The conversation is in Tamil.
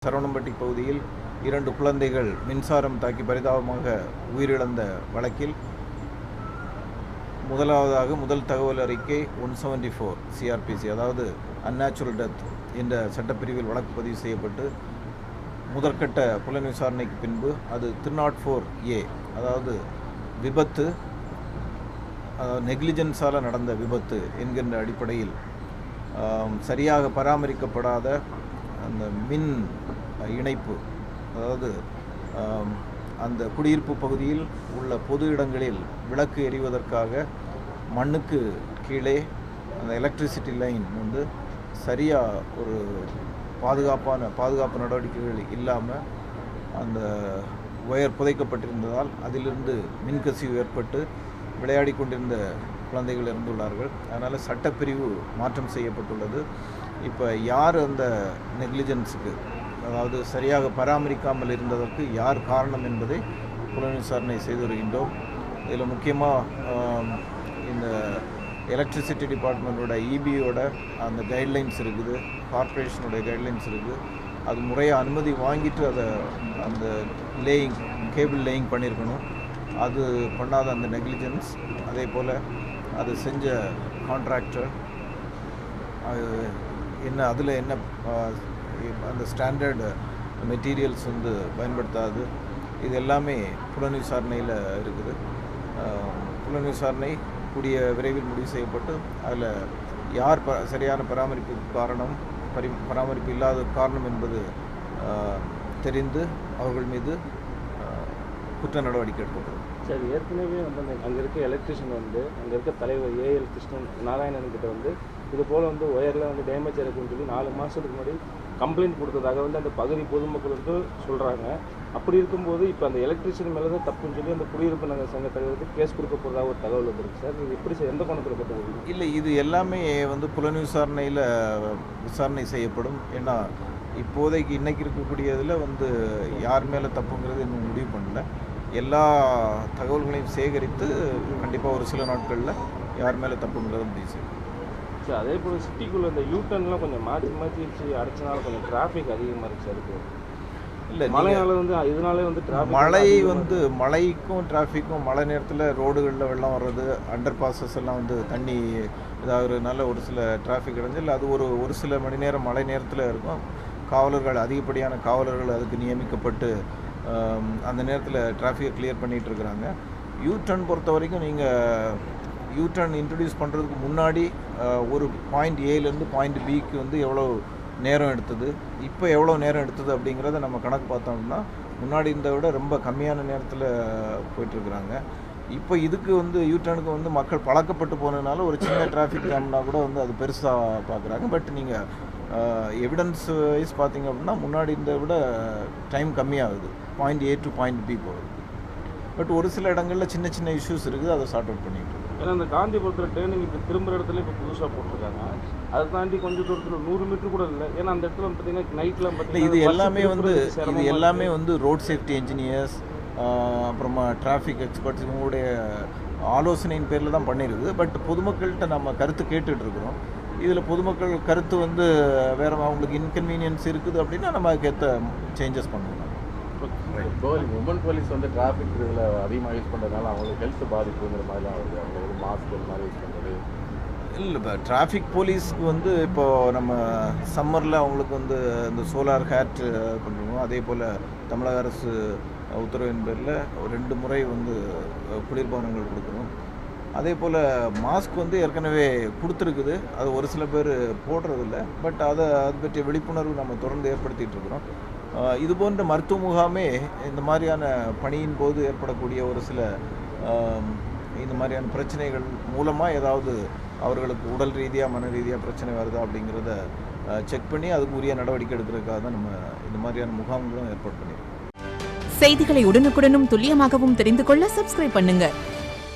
சரவணம்பட்டி பகுதியில் 2 குழந்தைகள் மின்சாரம் தாக்கி பரிதாபமாக உயிரிழந்த வழக்கில் முதல் தகவல் அறிக்கை 174 CRPC, அதாவது அன்நேச்சுரல் டெத் என்ற சட்டப்பிரிவில் வழக்கு பதிவு செய்யப்பட்டு முதற்கட்ட புலன் விசாரணைக்கு பின்பு அது 304A, அதாவது விபத்து, நெக்லிஜென்ஸால் நடந்த விபத்து என்கின்ற அடிப்படையில் சரியாக பராமரிக்கப்படாத அந்த மின் இணைப்பு, அதாவது அந்த குடியிருப்பு பகுதியில் உள்ள பொது இடங்களில் விளக்கு எரிவதற்காக மண்ணுக்கு கீழே அந்த எலக்ட்ரிசிட்டி லைன் சரியாக ஒரு பாதுகாப்பு நடவடிக்கைகள் இல்லாமல் அந்த ஒயர் புதைக்கப்பட்டிருந்ததால் அதிலிருந்து மின்கசிவு ஏற்பட்டு விளையாடி கொண்டிருந்த குழந்தைகள் இறந்துள்ளார்கள். அதனால் சட்டப்பிரிவு மாற்றம் செய்யப்பட்டுள்ளது. இப்போ யார் அந்த நெக்லிஜென்ஸுக்கு, அதாவது சரியாக பராமரிக்காமல் இருந்ததற்கு யார் காரணம் என்பதை புலன் விசாரணை செய்து வருகின்றோம். இதில் முக்கியமாக இந்த எலக்ட்ரிசிட்டி டிபார்ட்மெண்ட்டோட EBயோட அந்த கைட்லைன்ஸ் இருக்குது, கார்ப்பரேஷனுடைய கைட்லைன்ஸ் இருக்குது. அது முறையாக அனுமதி வாங்கிட்டு அதை அந்த கேபிள் லேயிங் பண்ணியிருக்கணும். அது பண்ணாத அந்த நெக்லிஜென்ஸ், அதே போல் அது செஞ்ச கான்ட்ராக்டர் அதில் என்ன அந்த ஸ்டாண்டர்டு மெட்டீரியல்ஸ் பயன்படுத்தாது. இது எல்லாமே புலன் விசாரணையில் இருக்குது. புலன் விசாரணை கூடிய விரைவில் முடிவு செய்யப்பட்டு அதில் யார் சரியான பராமரிப்பு இல்லாத காரணம் என்பது தெரிந்து அவர்கள் மீது குற்ற நடவடிக்கை எடுக்கப்படும். சரி, ஏற்கனவே அங்கே இருக்க எலக்ட்ரிஷியன் அங்கே இருக்க தலைவர் AL கிருஷ்ணன் நாராயணன் கிட்ட இது போல் ஒயரில் டேமேஜ் இருக்குன்னு சொல்லி 4 மாதத்துக்கு முன்னாடி கம்ப்ளைண்ட் கொடுத்ததாக அந்த பகுதி பொதுமக்கள் சொல்கிறாங்க. அப்படி இருக்கும்போது இப்போ அந்த எலக்ட்ரிஷியன் மேலே தான் தப்புன்னு சொல்லி அந்த குடியிருப்பு நகர சங்க தலைவருக்கு கேஸ் கொடுக்க போகிறதா ஒரு தகவல் வந்துருக்கு சார். இது எப்படி எந்த கோணத்தில் பட்ட முடியும்? இல்லை, இது எல்லாமே புலன் விசாரணையில் விசாரணை செய்யப்படும். ஏன்னா இப்போதைக்கு இன்றைக்கி இருக்கக்கூடியதில் யார் மேலே தப்புங்கிறது இன்னும் முடிவு பண்ணல. எல்லா தகவல்களையும் சேகரித்து கண்டிப்பாக ஒரு சில நாட்களில் யார் மேலே தப்புங்கிறத முடிவு செய்யும். சார், அதே போல் சிட்டிக்குள்ளே இந்த யூட்டர்ன்லாம் கொஞ்சம் மாற்றி அடிச்சனால கொஞ்சம் டிராஃபிக் அதிகமாக இருக்குது சார். இப்போ இல்லை, மழையால் இதனாலே டிராஃபிக் மழைக்கும் டிராஃபிக்கும், மழை நேரத்தில் ரோடுகளில் வெள்ளம் வர்றது, அண்டர் பாசஸ் எல்லாம் தண்ணி இதாகிறதுனால ஒரு சில டிராஃபிக் அடைஞ்சல் அது ஒரு சில மணி நேரம் மழை நேரத்தில் இருக்கும். அதிகப்படியான காவலர்கள் அதுக்கு நியமிக்கப்பட்டு அந்த நேரத்தில் டிராஃபிக்கை கிளியர் பண்ணிகிட்டு இருக்கிறாங்க. யூட்டர்ன் பொறுத்த வரைக்கும் நீங்கள் யூட்டர்ன் இன்ட்ரடியூஸ் பண்ணுறதுக்கு முன்னாடி ஒரு பாயிண்ட் Aலேருந்து பாயிண்ட் Bக்கு எவ்வளோ நேரம் எடுத்தது, இப்போ எவ்வளோ நேரம் எடுத்தது அப்படிங்கிறத நம்ம கணக்கு பார்த்தோம்னா முன்னாடி இருந்த விட ரொம்ப கம்மியான நேரத்தில் போயிட்டுருக்குறாங்க. இப்போ இதுக்கு யூட்டர்னுக்கு மக்கள் பழக்கப்பட்டு போனதுனால ஒரு சின்ன டிராஃபிக் ஜாம்னா கூட அது பெருசாக பார்க்குறாங்க. பட் நீங்கள் எவிடன்ஸ் வைஸ் பார்த்தீங்க அப்படின்னா முன்னாடி இருந்த விட டைம் கம்மியாகுது, point A to point B போகுது. பட் ஒரு சில இடங்களில் சின்ன சின்ன இஷ்யூஸ் இருக்குது, அதை சார்ட் அவுட் பண்ணிட்டு. ஏன்னா அந்த காந்திபுரத்தில் ட்ரெயினிங் இப்போ திரும்புகிற இடத்துல இப்போ புதுசாக போட்டிருக்காங்க. அதை தாண்டி கொஞ்சம் தூரத்தில் 100 மீட்டர் கூட இல்லை. ஏன்னா அந்த இடத்துல பார்த்தீங்கன்னா நைட்டில் பார்த்தீங்கன்னா இது எல்லாமே ரோட் சேஃப்டி என்ஜினியர்ஸ், அப்புறமா டிராஃபிக் எக்ஸ்பர்ட்ஸ் இவங்களுடைய ஆலோசனையின் பேரில் தான் பண்ணியிருக்குது. பட் பொதுமக்கள்கிட்ட நம்ம கருத்து கேட்டுட்ருக்குறோம். இதில் பொதுமக்கள் கருத்து வேறு அவங்களுக்கு இன்கன்வீனியன்ஸ் இருக்குது அப்படின்னா நம்ம அதுக்கேற்ற சேஞ்சஸ் பண்ணுவோம். உமன் போலீஸ் டிராஃபிக் இதில் அதிகமாக யூஸ் பண்ணுறதுனால அவங்களுக்கு ஹெல்த் பாதிப்புங்கிற மாதிரிலாம் வருது. அவங்க மாஸ்க் இந்த மாதிரி யூஸ் பண்ணுறது இல்லை. இப்போ டிராஃபிக் போலீஸ்க்கு இப்போது நம்ம சம்மரில் அவங்களுக்கு இந்த சோலார் ஹேட் பண்ணுறோம். அதே போல் தமிழக அரசு உத்தரவின் பேரில் 2 முறை குளிர்பானங்கள் கொடுக்குறோம். அதே போல் மாஸ்க் ஏற்கனவே கொடுத்துருக்குது, அது ஒரு சில பேர் போடுறதில்ல. பட் அது பற்றிய விழிப்புணர்வு நம்ம தொடர்ந்து ஏற்படுத்திகிட்டு இருக்கிறோம். இது போன்ற மருத்துவ முகாமே இந்த மாதிரியான பணியின் போது ஏற்படக்கூடிய ஒரு சில இந்த மாதிரியான பிரச்சனைகள் மூலமாக ஏதாவது அவர்களுக்கு உடல் ரீதியாக மன ரீதியாக பிரச்சனை வருதா அப்படிங்கிறத செக் பண்ணி அதுக்கு உரிய நடவடிக்கை எடுக்கிறதுக்காக தான் நம்ம இந்த மாதிரியான முகாம்களும் ஏற்பாடு பண்ணியிருக்கோம். செய்திகளை உடனுக்குடனும் துல்லியமாகவும் தெரிந்து கொள்ள சப்ஸ்கிரைப் பண்ணுங்க.